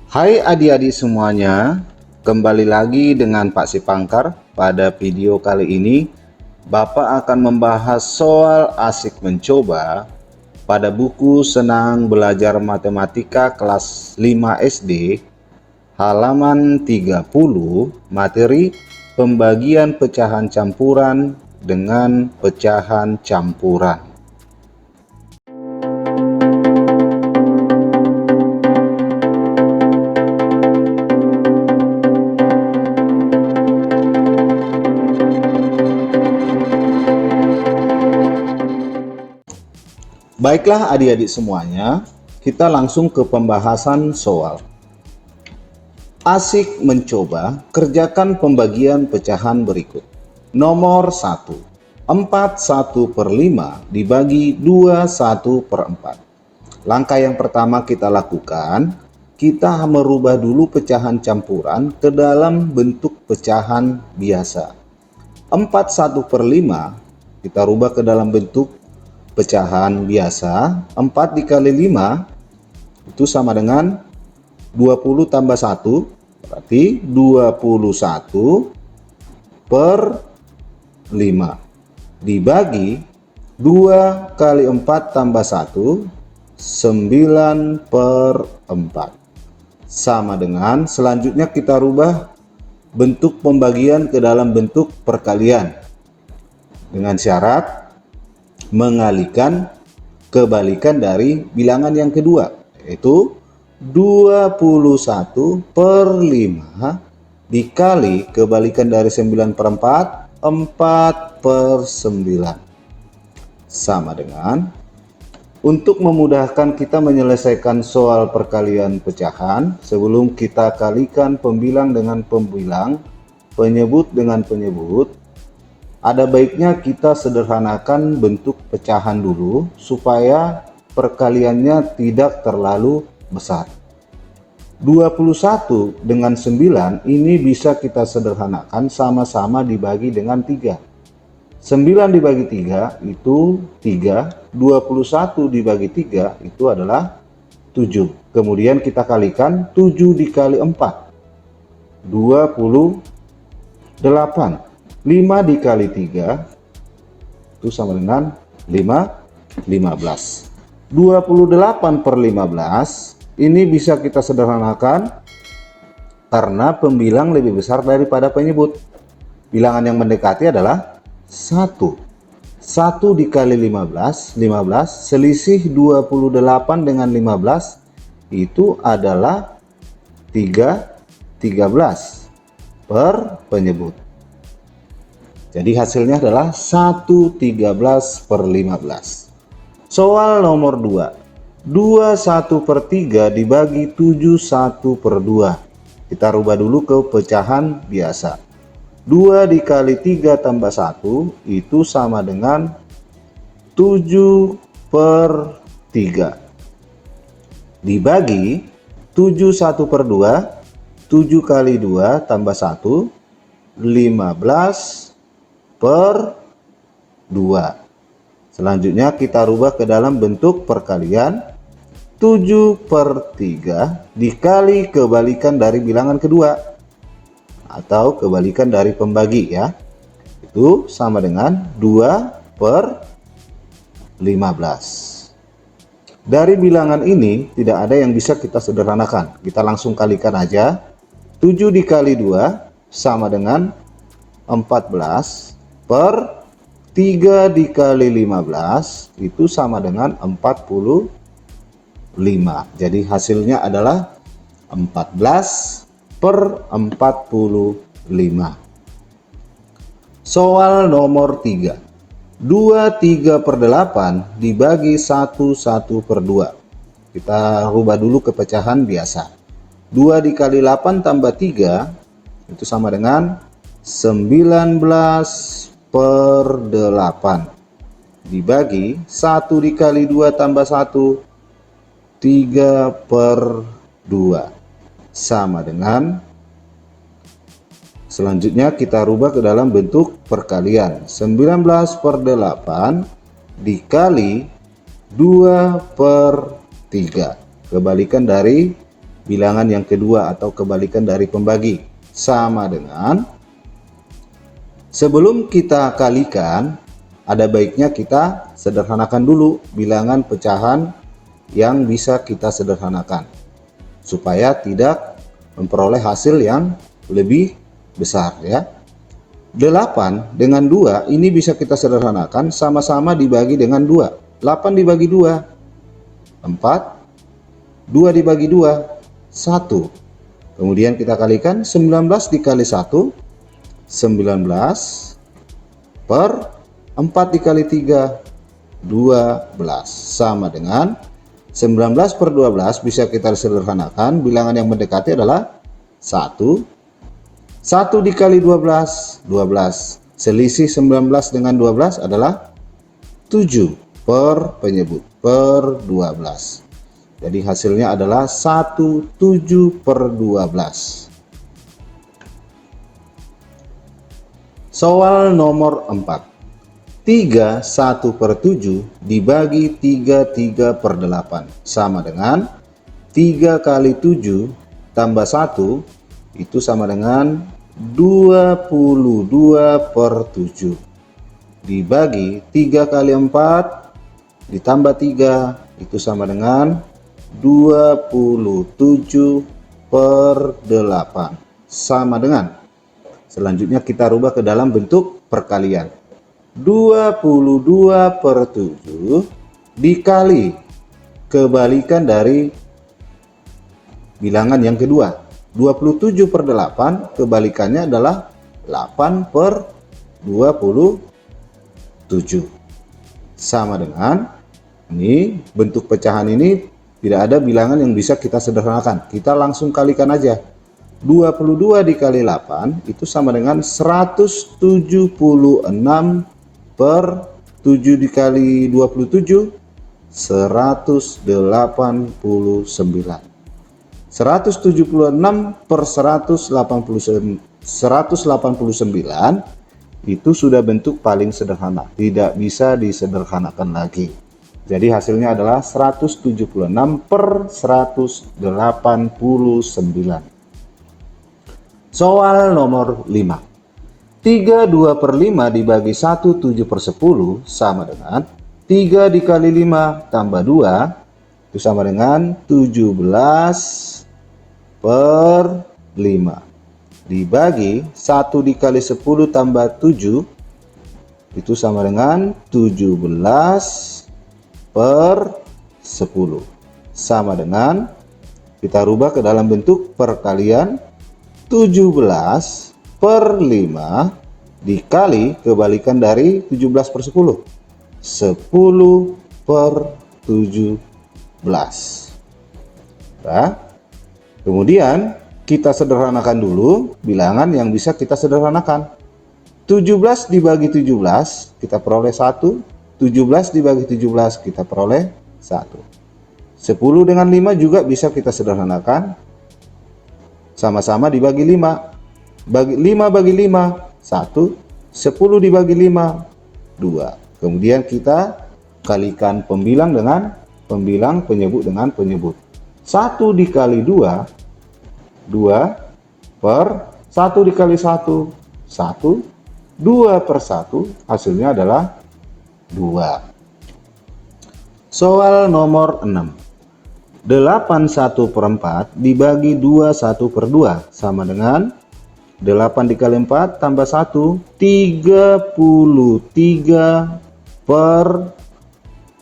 Hai adik-adik semuanya, kembali lagi dengan Pak Sipangkar. Pada video kali ini, Bapak akan membahas soal asik mencoba pada buku Senang Belajar Matematika kelas 5 SD, halaman 30, materi pembagian pecahan campuran dengan pecahan campuran. Baiklah adik-adik semuanya, kita langsung ke pembahasan soal. Asik mencoba, kerjakan pembagian pecahan berikut. Nomor 1, 4/1/5 dibagi 2/1/4. Langkah yang pertama kita lakukan, kita merubah dulu pecahan campuran ke dalam bentuk pecahan biasa. 4/1/5 kita rubah ke dalam bentuk pecahan biasa. 4 dikali 5 itu sama dengan 20 tambah 1, berarti 21 per 5 dibagi 2 kali 4 tambah 1, 9 per 4 sama dengan, selanjutnya kita rubah bentuk pembagian ke dalam bentuk perkalian dengan syarat mengalihkan kebalikan dari bilangan yang kedua, yaitu 21 per 5 dikali kebalikan dari 9 per 4, 4 per 9 sama dengan, untuk memudahkan kita menyelesaikan soal perkalian pecahan, sebelum kita kalikan pembilang dengan pembilang, penyebut dengan penyebut, ada baiknya kita sederhanakan bentuk pecahan dulu supaya perkaliannya tidak terlalu besar. 21 dengan 9 ini bisa kita sederhanakan sama-sama dibagi dengan 3. 9 dibagi 3 itu 3, 21 dibagi 3 itu adalah 7. Kemudian kita kalikan 7 dikali 4, 28. 5 dikali 3 itu sama dengan 15. 28 per 15 ini bisa kita sederhanakan karena pembilang lebih besar daripada penyebut. Bilangan yang mendekati adalah 1. 1 dikali 15, 15. Selisih 28 dengan 15 itu adalah 13 per penyebut. Jadi hasilnya adalah 1/13 per 15. Soal nomor 2. 21/3 dibagi 7/1/2. Kita rubah dulu ke pecahan biasa. 2 dikali 3 tambah 1 itu sama dengan 7/3. Dibagi 7/1/2, 7 kali 2 tambah 1, 15 per 2. Selanjutnya kita rubah ke dalam bentuk perkalian. 7/3 dikali kebalikan dari bilangan kedua atau kebalikan dari pembagi ya. Itu sama dengan 2/15. Dari bilangan ini tidak ada yang bisa kita sederhanakan. Kita langsung kalikan aja. 7 dikali 2 sama dengan 14 per 3 dikali 15 itu sama dengan 45. Jadi hasilnya adalah 14 per 45. Soal nomor 3. 23/8 dibagi 1/1/2. Kita rubah dulu ke pecahan biasa. 2 dikali 8 tambah 3 itu sama dengan 19 per 8 dibagi 1 dikali 2 tambah 1, 3 per 2 sama dengan, selanjutnya kita rubah ke dalam bentuk perkalian. 19 per 8 dikali 2 per 3, kebalikan dari bilangan yang kedua atau kebalikan dari pembagi. Sama dengan, sebelum kita kalikan, ada baiknya kita sederhanakan dulu bilangan pecahan yang bisa kita sederhanakan, supaya tidak memperoleh hasil yang lebih besar ya. 8 dengan 2 ini bisa kita sederhanakan, sama-sama dibagi dengan 2. 8 dibagi 2, 4. 2 dibagi 2, 1. Kemudian kita kalikan 19 dikali 1, 19 per 4 dikali 3, 12. Sama dengan 19 per 12 bisa kita sederhanakan, bilangan yang mendekati adalah 1. 1 dikali 12, 12. Selisih 19 dengan 12 adalah 7 per penyebut, per 12. Jadi hasilnya adalah 17 per 12. Soal nomor 4. 3 1 per 7 dibagi 3 per 8 sama dengan 3 kali 7 tambah 1 itu sama dengan 22 per 7 dibagi 3 kali 4 ditambah 3 itu sama dengan 27 per 8 sama dengan, selanjutnya kita rubah ke dalam bentuk perkalian. 22 per 7 dikali kebalikan dari bilangan yang kedua. 27 per 8 kebalikannya adalah 8 per 27. Sama dengan, ini bentuk pecahan ini tidak ada bilangan yang bisa kita sederhanakan. Kita langsung kalikan aja. 22 dikali 8 itu sama dengan 176 per 7 dikali 27, 189. 176 per 189 itu sudah bentuk paling sederhana, tidak bisa disederhanakan lagi. Jadi hasilnya adalah 176 per 189. Soal nomor 5. 3 2 per 5 dibagi 1 7 per 10 sama dengan 3 dikali 5 tambah 2 itu sama dengan 17 per 5 dibagi 1 dikali 10 tambah 7 itu sama dengan 17 per 10 sama dengan, kita rubah ke dalam bentuk perkalian, 17 per 5 dikali kebalikan dari 17 per 10, 10 per 17. Nah, kemudian kita sederhanakan dulu bilangan yang bisa kita sederhanakan. 17 dibagi 17 kita peroleh 1, 17 dibagi 17 kita peroleh 1. 10 dengan 5 juga bisa kita sederhanakan, sama-sama dibagi 5. 5 bagi 5 1, 10 dibagi 5 2. Kemudian kita kalikan pembilang dengan pembilang, penyebut dengan penyebut. 1 dikali 2, 2 per 1 dikali 1, 1, 2 per 1, hasilnya adalah 2. Soal nomor 6. 8 1 per 4 dibagi 2 1 per 2 sama dengan 8 dikali 4 tambah 1, 33 per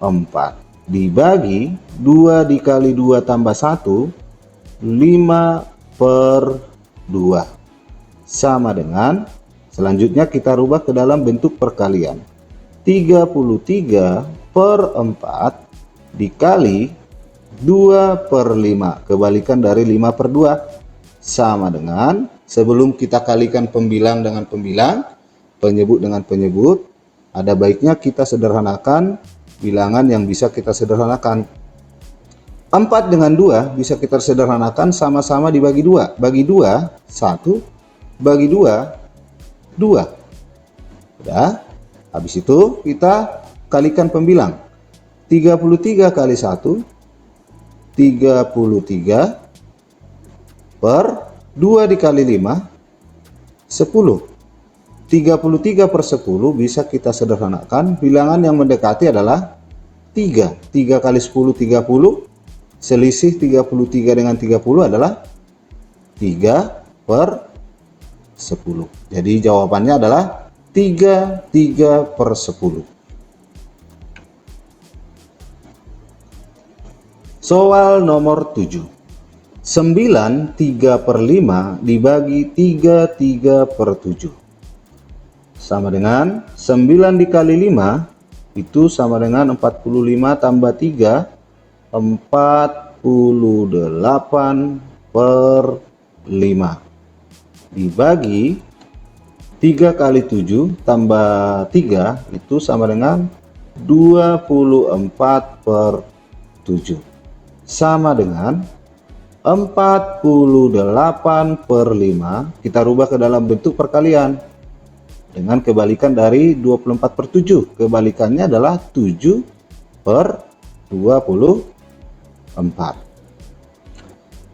4 dibagi 2 dikali 2 tambah 1, 5 per 2 sama dengan, selanjutnya kita rubah ke dalam bentuk perkalian, 33 per 4 dikali 2 per 5 kebalikan dari 5 per 2 sama dengan, sebelum kita kalikan pembilang dengan pembilang, penyebut dengan penyebut, ada baiknya kita sederhanakan bilangan yang bisa kita sederhanakan. 4 dengan 2 bisa kita sederhanakan, sama-sama dibagi 2. Bagi 2, 1. Bagi 2, 2. Udah. Habis itu kita kalikan pembilang. 33 kali 1, 33. per 2 dikali 5, 10. 33 per 10 bisa kita sederhanakan. Bilangan yang mendekati adalah 3. 3 kali 10, 30. Selisih 33 dengan 30 adalah 3 per 10. Jadi jawabannya adalah 3 per 10. Soal nomor 7. 9 3 per 5 dibagi 3 per 7. Sama dengan 9 dikali 5 itu sama dengan 45 tambah 3, 48 per 5. Dibagi 3 kali 7 tambah 3 itu sama dengan 24 per 7. Sama dengan 48 per 5. Kita rubah ke dalam bentuk perkalian dengan kebalikan dari 24 per 7. Kebalikannya adalah 7 per 24.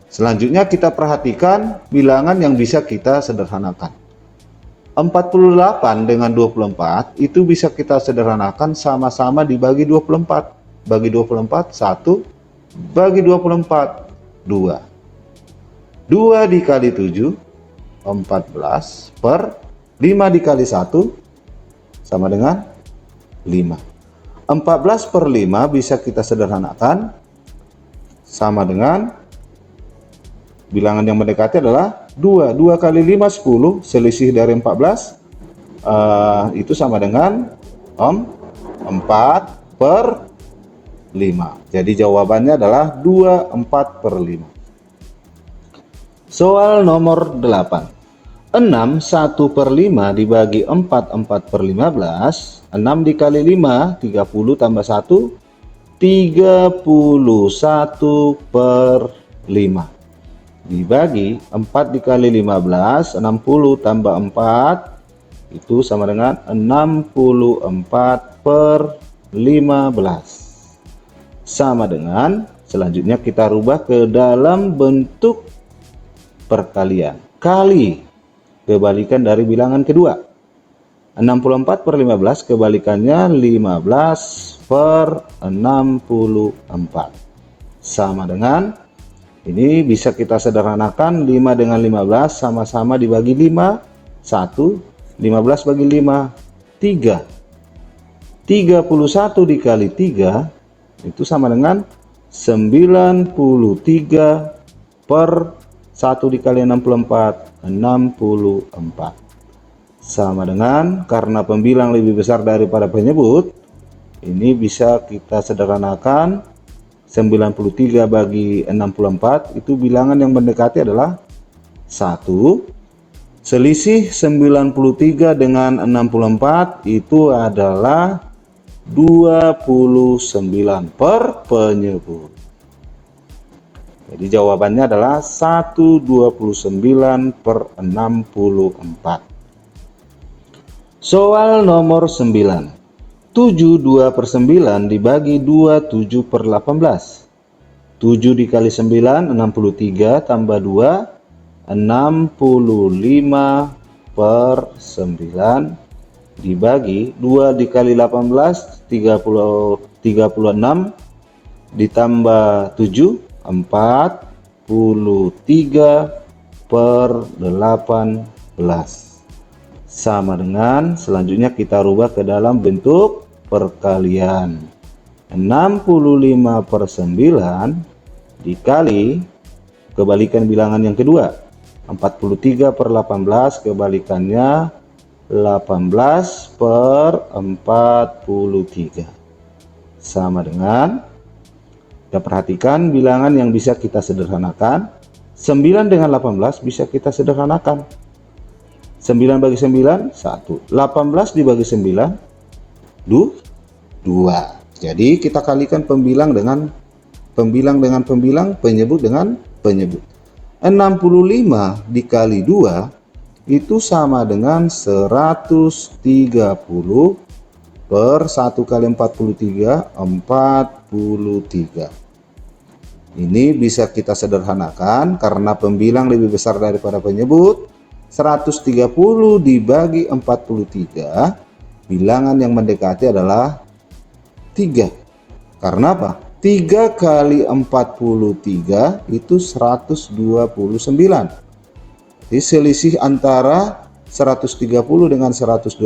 Selanjutnya kita perhatikan bilangan yang bisa kita sederhanakan. 48 dengan 24 itu bisa kita sederhanakan sama-sama dibagi 24. Bagi 24, 1. Bagi 24, 2. 2 dikali 7, 14 per 5 dikali 1 sama dengan 5. 14 per 5 bisa kita sederhanakan sama dengan bilangan yang mendekati adalah 2. 2 kali 5, 10. Selisih dari 14 itu sama dengan 4 per 5. Jadi jawabannya adalah 24 per 5. Soal nomor 8. 6 1 per 5 dibagi 4 per 15. 6 dikali 5, 30 tambah 1, 31 per 5. Dibagi 4 dikali 15, 60 tambah 4 itu sama dengan 64 per 15. Sama dengan, selanjutnya kita rubah ke dalam bentuk perkalian. Kali kebalikan dari bilangan kedua. 64 per 15 kebalikannya 15 per 64. Sama dengan, ini bisa kita sederhanakan 5 dengan 15 sama-sama dibagi 5, 1. 15 bagi 5, 3. 31 dikali 3 itu sama dengan 93 per 1 dikali 64, 64. Sama dengan, karena pembilang lebih besar daripada penyebut, ini bisa kita sederhanakan. 93 bagi 64 itu bilangan yang mendekati adalah 1. Selisih 93 dengan 64 itu adalah 29 per penyebut. Jadi jawabannya adalah 129 per 64. Soal nomor 9. 7 2 per 9 dibagi 2 7 per 18. 7 dikali 9 63 tambah 2 65 per 9 dibagi 2 dikali 18 36 ditambah 7 43 per 18. Sama dengan, selanjutnya kita rubah ke dalam bentuk perkalian. 65 per 9 dikali kebalikan bilangan yang kedua. 43 per 18 kebalikannya 18 per 43. Sama dengan, kita perhatikan bilangan yang bisa kita sederhanakan. 9 dengan 18 bisa kita sederhanakan. 9 bagi 9, 1. 18 dibagi 9, 2. Jadi kita kalikan pembilang dengan pembilang, penyebut dengan penyebut. 65 dikali 2 itu sama dengan 130 per 1 kali 43, 43. Ini bisa kita sederhanakan karena pembilang lebih besar daripada penyebut. 130 dibagi 43, bilangan yang mendekati adalah 3. Karena apa? 3 kali 43 itu 129. Jadi selisih antara 130 dengan 129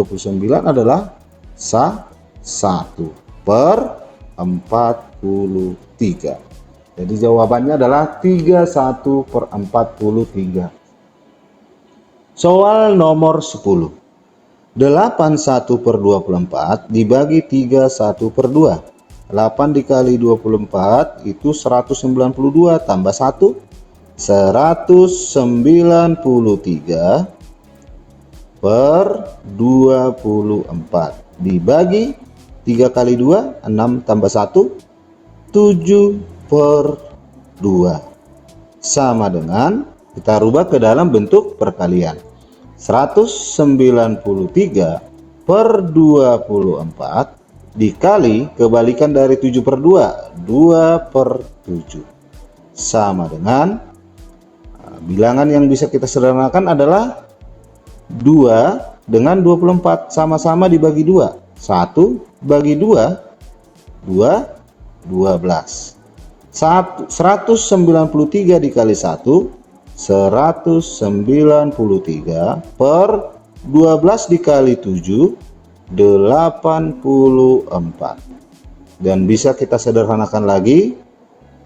adalah 1/43. Jadi jawabannya adalah 31/43. Soal nomor 10. 81/24 dibagi 31/2. 8 dikali 24 itu 192 tambah 1. 193 per 24 dibagi 3 kali 2, 6 tambah 1, 7 per 2. Sama dengan, kita rubah ke dalam bentuk perkalian. 193 per 24 dikali kebalikan dari 7 per 2, 2 per 7. Sama dengan, bilangan yang bisa kita sederhanakan adalah 2 dengan 24, sama-sama dibagi 2. 1 bagi 2, 12. 193 dikali 1, 193 per 12 dikali 7, 84. Dan bisa kita sederhanakan lagi,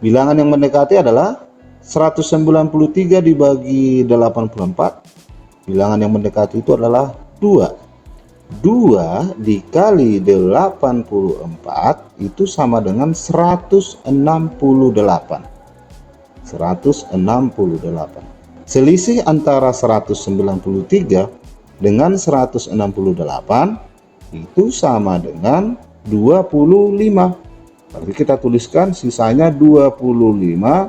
bilangan yang mendekati adalah 193 dibagi 84. Bilangan yang mendekati itu adalah 2. 2 dikali 84 itu sama dengan 168. 168. Selisih antara 193 dengan 168 itu sama dengan 25. Berarti kita tuliskan sisanya 25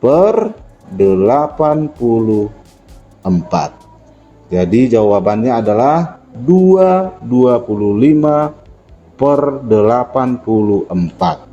per 84. Jadi jawabannya adalah 2/25 per 84.